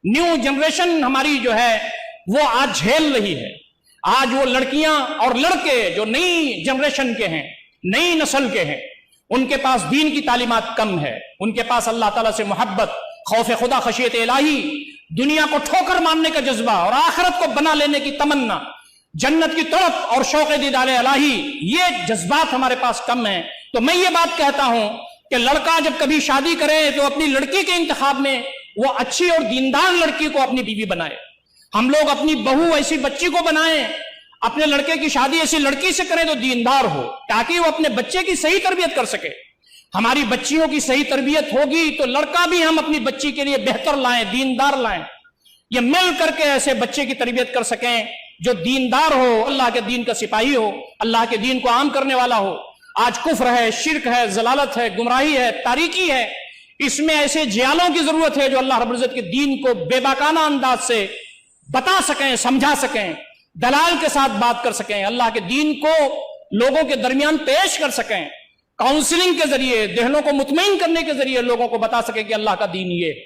New generation हमारी जो है वो आज झेल रही है। आज वो लड़कियां और लड़के जो नई जनरेशन के हैं, नई नस्ल के हैं, उनके पास दीन की तालीमात कम है, उनके पास अल्लाह ताला से मोहब्बत, खौफ खुदा, खशियत इलाही, दुनिया को ठोकर मारने का जज्बा और आखिरत को बना लेने की तमन्ना, जन्नत की तड़प और शौक़ दीदार इलाही, ये जज्बात हमारे पास कम है। तो मैं ये बात कहता हूं कि लड़का जब कभी शादी करे तो अपनी लड़की के इंतखाब में वो अच्छी और दीनदार लड़की को अपनी बीवी बनाए। हम लोग अपनी बहू ऐसी बच्ची को बनाएं, अपने लड़के की शादी ऐसी लड़की से करें तो दीनदार हो, ताकि वो अपने बच्चे की सही तरबियत कर सके। हमारी बच्चियों की सही तरबियत होगी तो लड़का भी हम अपनी बच्ची के लिए बेहतर लाएं, दीनदार लाएं। ये मिल करके ऐसे बच्चे की तरबियत कर सकें जो दीनदार हो, अल्लाह के दीन का सिपाही हो, अल्लाह के दीन को आम करने वाला हो। आज कुफ्र है, शिर्क है, जलालत है, गुमराही है, तारीकी है, इसमें ऐसे जियालों की जरूरत है जो अल्लाह रब्बुल इज्जत के दीन को बेबाकाना अंदाज से बता सकें, समझा सकें, दलाल के साथ बात कर सकें, अल्लाह के दीन को लोगों के दरमियान पेश कर सकें, काउंसलिंग के जरिए, देहलों को मुतमईन करने के जरिए लोगों को बता सकें कि अल्लाह का दीन ये